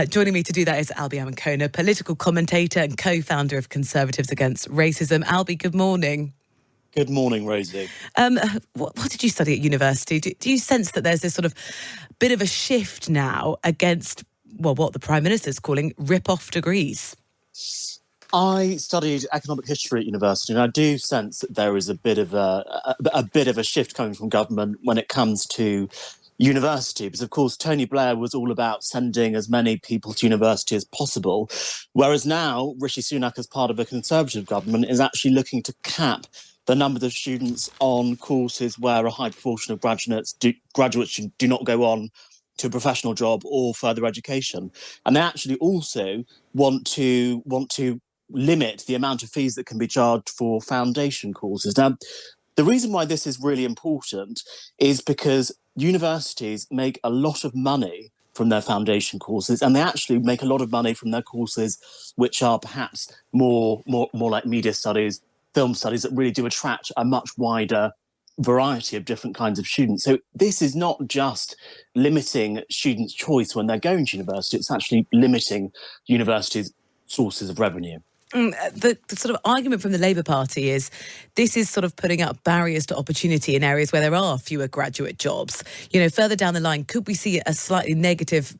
Joining me to do that is Albie Amankona, political commentator and co-founder of Conservatives Against Racism. Albie, good morning. Good morning, Rosie. What did you study at university? Do you sense that there's this sort of bit of a shift now against, well, what the Prime Minister's calling rip-off degrees? I studied economic history at university, and I do sense that there is a bit of a shift coming from government when it comes to university, because of course Tony Blair was all about sending as many people to university as possible, whereas now Rishi Sunak, as part of a Conservative government, is actually looking to cap the number of students on courses where a high proportion of graduates do not go on to a professional job or further education. And they actually also want to limit the amount of fees that can be charged for foundation courses. Now, the reason why this is really important is because universities make a lot of money from their foundation courses, and they actually make a lot of money from their courses which are perhaps more like media studies, film studies, that really do attract a much wider variety of different kinds of students. So this is not just limiting students' choice when they're going to university, it's actually limiting universities' sources of revenue. The sort of argument from the Labour Party is this is sort of putting up barriers to opportunity in areas where there are fewer graduate jobs. You know, further down the line, could we see a slightly negative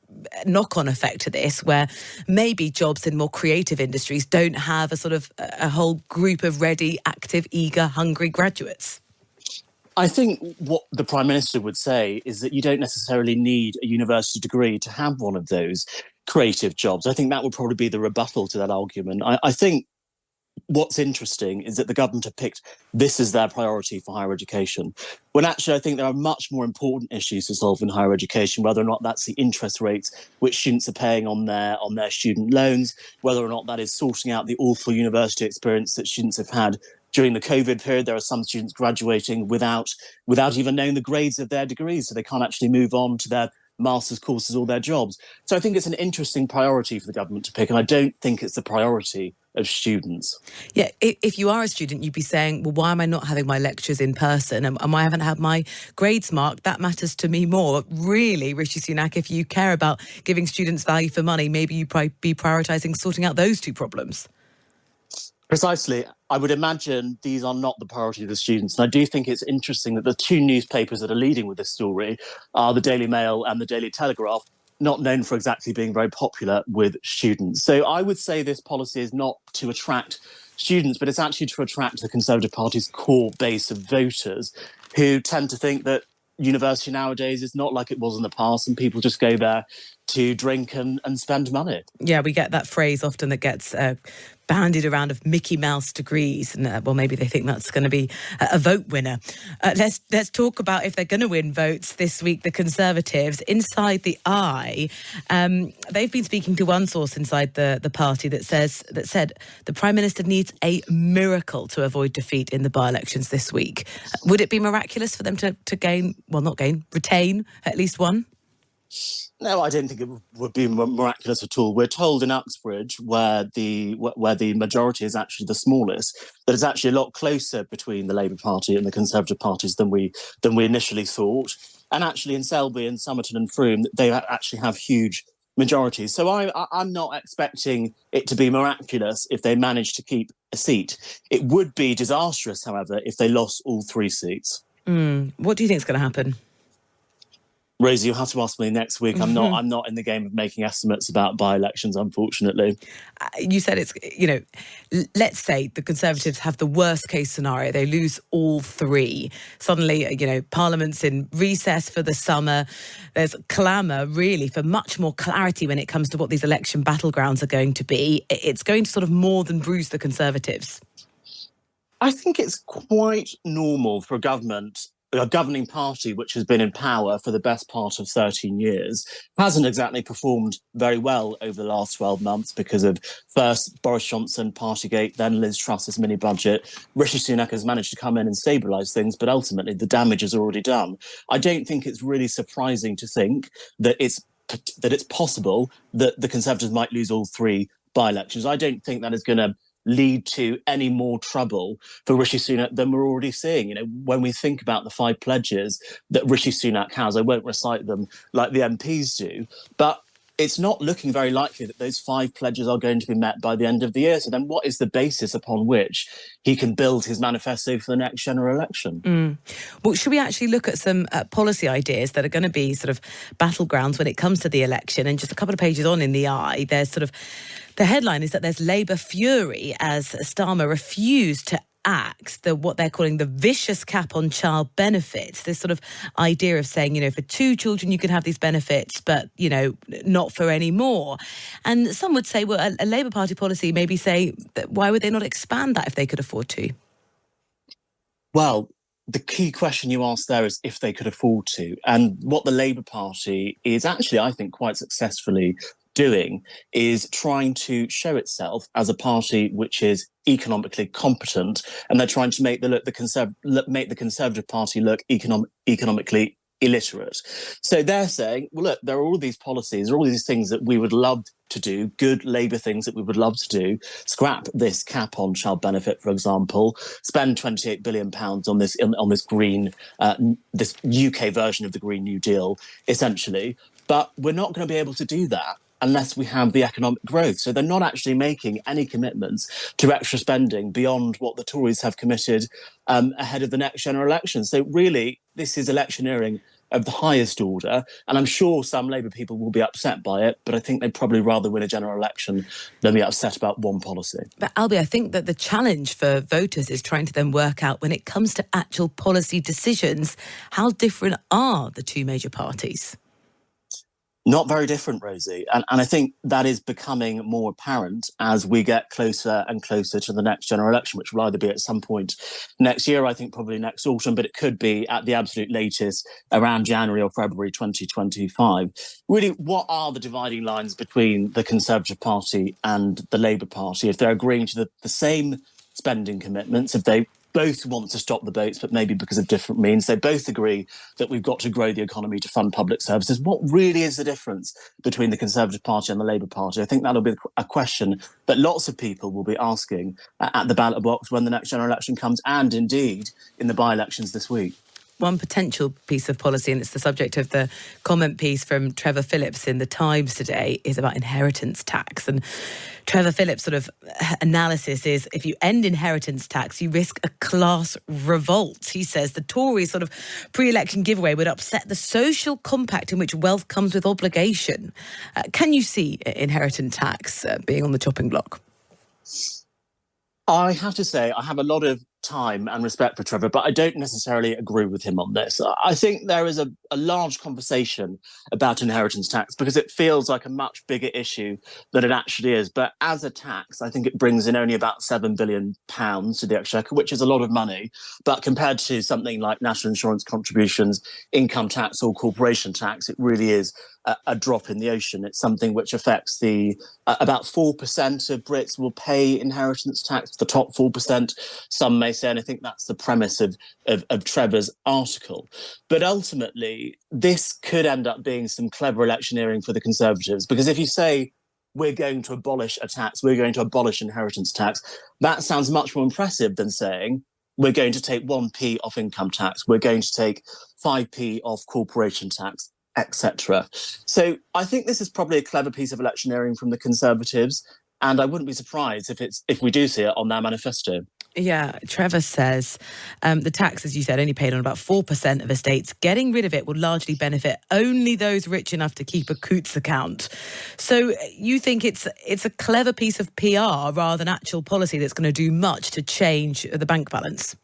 knock-on effect to this, where maybe jobs in more creative industries don't have a sort of a whole group of ready, active, eager, hungry graduates? I think what the Prime Minister would say is that you don't necessarily need a university degree to have one of those creative jobs. I think that would probably be the rebuttal to that argument. I think what's interesting is that the government have picked this as their priority for higher education, when actually I think there are much more important issues to solve in higher education, whether or not that's the interest rates which students are paying on their student loans, whether or not that is sorting out the awful university experience that students have had during the COVID period. There are some students graduating without even knowing the grades of their degrees, so they can't actually move on to their master's courses or their jobs. So I think it's an interesting priority for the government to pick, and I don't think it's the priority of students. Yeah, if you are a student, you'd be saying, well, why am I not having my lectures in person? And why haven't I had my grades marked? That matters to me more. Really, Rishi Sunak, if you care about giving students value for money, maybe you'd be prioritising sorting out those two problems. Precisely. I would imagine these are not the priority of the students. And I do think it's interesting that the two newspapers that are leading with this story are the Daily Mail and the Daily Telegraph, not known for exactly being very popular with students. So I would say this policy is not to attract students, but it's actually to attract the Conservative Party's core base of voters, who tend to think that university nowadays is not like it was in the past, and people just go there to drink and spend money. Yeah, we get that phrase often that gets bandied around of Mickey Mouse degrees, and well, maybe they think that's going to be a vote winner. Let's talk about if they're going to win votes this week. The Conservatives, inside the Eye, they've been speaking to one source inside the party that said the Prime Minister needs a miracle to avoid defeat in the by-elections this week. Would it be miraculous for them to retain at least one? No, I don't think it would be miraculous at all. We're told in Uxbridge, where the majority is actually the smallest, that it's actually a lot closer between the Labour Party and the Conservative parties than we initially thought. And actually in Selby and Somerton and Frome, they actually have huge majorities. So I'm not expecting it to be miraculous if they manage to keep a seat. It would be disastrous, however, if they lost all three seats. What do you think is going to happen? Rosie, you'll have to ask me next week. I'm not in the game of making estimates about by-elections, unfortunately. You said it's, let's say the Conservatives have the worst case scenario. They lose all three. Suddenly, Parliament's in recess for the summer. There's clamour, really, for much more clarity when it comes to what these election battlegrounds are going to be. It's going to sort of more than bruise the Conservatives. I think it's quite normal for a governing party which has been in power for the best part of 13 years, hasn't exactly performed very well over the last 12 months because of first Boris Johnson, Partygate, then Liz Truss's mini budget. Rishi Sunak has managed to come in and stabilise things, but ultimately the damage is already done. I don't think it's really surprising to think that it's possible that the Conservatives might lose all three by-elections. I don't think that is going to lead to any more trouble for Rishi Sunak than we're already seeing. When we think about the 5 pledges that Rishi Sunak has, I won't recite them like the MPs do, but it's not looking very likely that those 5 pledges are going to be met by the end of the year. So then what is the basis upon which he can build his manifesto for the next general election? Well, should we actually look at some policy ideas that are going to be sort of battlegrounds when it comes to the election? And just a couple of pages on in the Eye, there's sort of the headline is that there's Labour fury as Starmer refused to axe what they're calling the vicious cap on child benefits. This sort of idea of saying, for 2 children you can have these benefits, but, not for any more. And some would say, well, a Labour Party policy maybe say, that why would they not expand that if they could afford to? Well, the key question you asked there is if they could afford to. And what the Labour Party is actually, I think, quite successfully doing is trying to show itself as a party which is economically competent, and they're trying to make the Conservative Party look economically illiterate. So they're saying, well, look, there are all these policies, there are all these things that we would love to do, good Labour things that we would love to do, scrap this cap on child benefit, for example, spend £28 billion on this green, this UK version of the Green New Deal, essentially. But we're not going to be able to do that unless we have the economic growth. So they're not actually making any commitments to extra spending beyond what the Tories have committed ahead of the next general election. So really, this is electioneering of the highest order. And I'm sure some Labour people will be upset by it, but I think they'd probably rather win a general election than be upset about one policy. But Albie, I think that the challenge for voters is trying to then work out when it comes to actual policy decisions, how different are the 2 major parties? Not very different, Rosie. And I think that is becoming more apparent as we get closer and closer to the next general election, which will either be at some point next year, I think probably next autumn, but it could be at the absolute latest around January or February 2025. Really, what are the dividing lines between the Conservative Party and the Labour Party? If they're agreeing to the same spending commitments, if they both want to stop the boats, but maybe because of different means. They both agree that we've got to grow the economy to fund public services. What really is the difference between the Conservative Party and the Labour Party? I think that'll be a question that lots of people will be asking at the ballot box when the next general election comes, and indeed in the by-elections this week. One potential piece of policy, and it's the subject of the comment piece from Trevor Phillips in The Times today, is about inheritance tax. And Trevor Phillips' sort of analysis is if you end inheritance tax, you risk a class revolt. He says the Tories' sort of pre-election giveaway would upset the social compact in which wealth comes with obligation. Can you see inheritance tax being on the chopping block? I have to say, I have a lot of time and respect for Trevor, but I don't necessarily agree with him on this. I think there is a large conversation about inheritance tax because it feels like a much bigger issue than it actually is. But as a tax, I think it brings in only about £7 billion to the Exchequer, which is a lot of money. But compared to something like national insurance contributions, income tax or corporation tax, it really is a drop in the ocean. It's something which affects about 4% of Brits will pay inheritance tax, the top 4%, some may say, and I think that's the premise of Trevor's article. But ultimately, this could end up being some clever electioneering for the Conservatives, because if you say, we're going to abolish a tax, we're going to abolish inheritance tax, that sounds much more impressive than saying, we're going to take 1p off income tax, we're going to take 5p off corporation tax, etc. So I think this is probably a clever piece of electioneering from the Conservatives, and I wouldn't be surprised if we do see it on their manifesto. Yeah, Trevor says the tax, as you said, only paid on about 4% of estates. Getting rid of it will largely benefit only those rich enough to keep a Coutts account. So you think it's a clever piece of PR rather than actual policy that's going to do much to change the bank balance?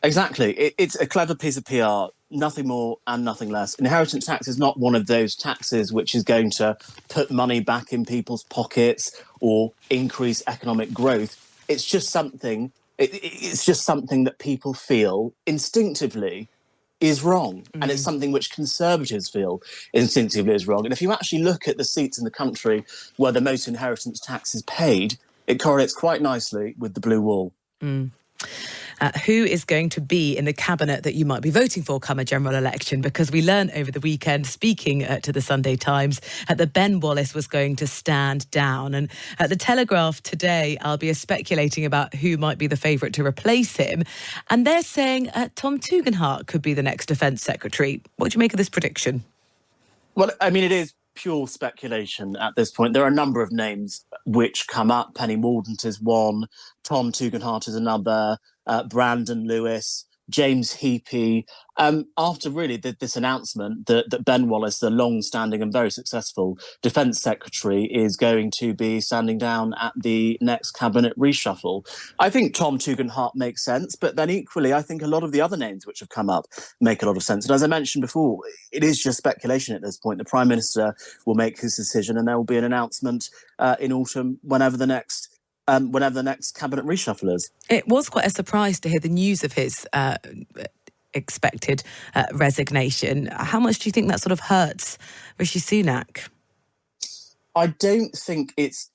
Exactly. It's a clever piece of PR, nothing more and nothing less. Inheritance tax is not one of those taxes which is going to put money back in people's pockets or increase economic growth. It's just something. It's just something that people feel instinctively is wrong, and it's something which Conservatives feel instinctively is wrong. And if you actually look at the seats in the country where the most inheritance tax is paid, it correlates quite nicely with the blue wall. Who is going to be in the cabinet that you might be voting for come a general election? Because we learned over the weekend, speaking to the Sunday Times, that Ben Wallace was going to stand down. And at the Telegraph today, Albie is speculating about who might be the favourite to replace him. And they're saying Tom Tugendhat could be the next Defence Secretary. What do you make of this prediction? Well, I mean, it is pure speculation at this point. There are a number of names which come up. Penny Mordaunt is one, Tom Tugendhat is another, Brandon Lewis, James Heapy. After really this announcement that Ben Wallace, the long-standing and very successful Defence Secretary, is going to be standing down at the next cabinet reshuffle. I think Tom Tugendhat makes sense, but then equally, I think a lot of the other names which have come up make a lot of sense. And as I mentioned before, it is just speculation at this point. The Prime Minister will make his decision, and there will be an announcement in autumn whenever the next cabinet reshuffle is. It was quite a surprise to hear the news of his expected resignation. How much do you think that sort of hurts Rishi Sunak? I don't think it's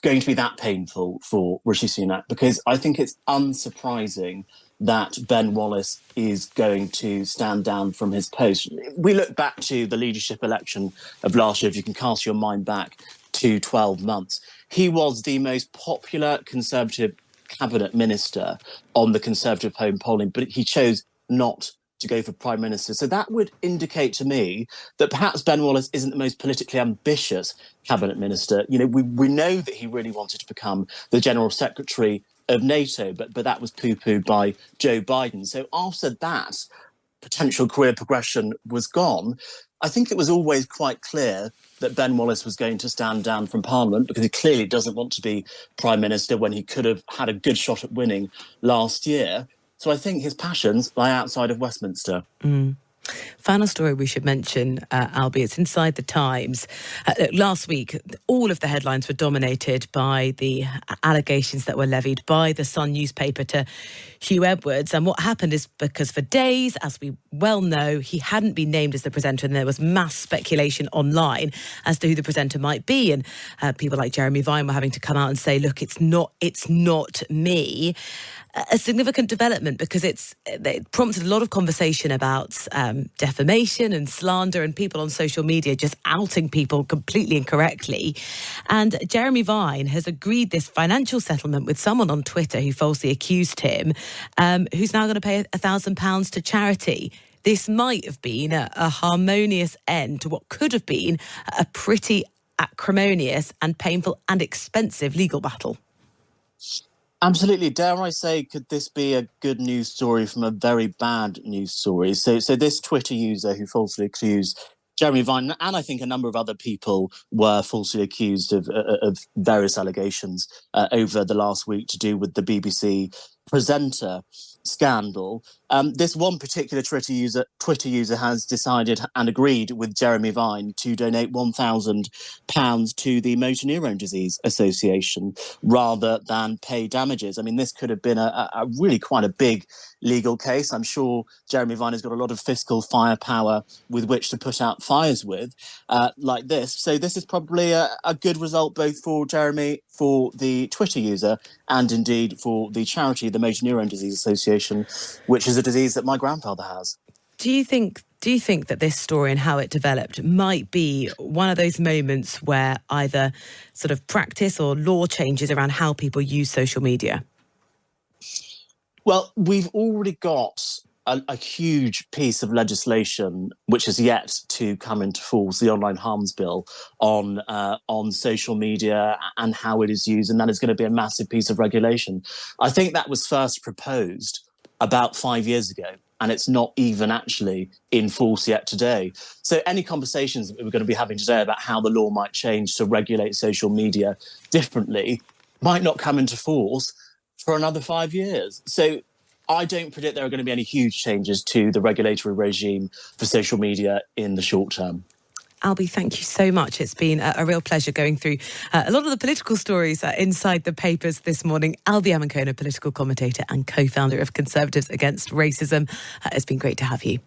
going to be that painful for Rishi Sunak, because I think it's unsurprising that Ben Wallace is going to stand down from his post. We look back to the leadership election of last year, if you can cast your mind back to 12 months. He was the most popular Conservative cabinet minister on the Conservative home polling, but he chose not to go for Prime Minister. So that would indicate to me that perhaps Ben Wallace isn't the most politically ambitious cabinet minister. You know, we know that he really wanted to become the General Secretary of NATO, but that was poo-pooed by Joe Biden. So after that potential career progression was gone, I think it was always quite clear that Ben Wallace was going to stand down from Parliament, because he clearly doesn't want to be Prime Minister when he could have had a good shot at winning last year. So I think his passions lie outside of Westminster. Final story we should mention, Albie, it's inside the Times. Last week, all of the headlines were dominated by the allegations that were levied by the Sun newspaper to Hugh Edwards. And what happened is, because for days, as we well know, he hadn't been named as the presenter, and there was mass speculation online as to who the presenter might be. And people like Jeremy Vine were having to come out and say, look, it's not me. A significant development, because it prompted a lot of conversation about defamation and slander, and people on social media just outing people completely incorrectly. And Jeremy Vine has agreed this financial settlement with someone on Twitter who falsely accused him, who's now going to pay £1,000 to charity. This might have been a harmonious end to what could have been a pretty acrimonious and painful and expensive legal battle. Absolutely. Dare I say, could this be a good news story from a very bad news story? So this Twitter user who falsely accused Jeremy Vine, and I think a number of other people, were falsely accused of various allegations over the last week to do with the BBC presenter scandal. This one particular Twitter user has decided and agreed with Jeremy Vine to donate £1,000 to the Motor Neurone Disease Association rather than pay damages. I mean, this could have been a really quite a big legal case. I'm sure Jeremy Vine has got a lot of fiscal firepower with which to put out fires with like this. So this is probably a good result both for Jeremy, for the Twitter user, and indeed for the charity, the Motor Neurone Disease Association, which is a disease that my grandfather has. Do you think that this story and how it developed might be one of those moments where either sort of practice or law changes around how people use social media? Well, we've already got a huge piece of legislation which is yet to come into force, the Online Harms Bill, on social media and how it is used, and that is going to be a massive piece of regulation. I think that was first proposed about 5 years ago, and it's not even actually in force yet today. So any conversations that we're going to be having today about how the law might change to regulate social media differently might not come into force for another 5 years. So I don't predict there are going to be any huge changes to the regulatory regime for social media in the short term. Albie, thank you so much. It's been a real pleasure going through a lot of the political stories inside the papers this morning. Albie Amankona, political commentator and co-founder of Conservatives Against Racism. It's been great to have you.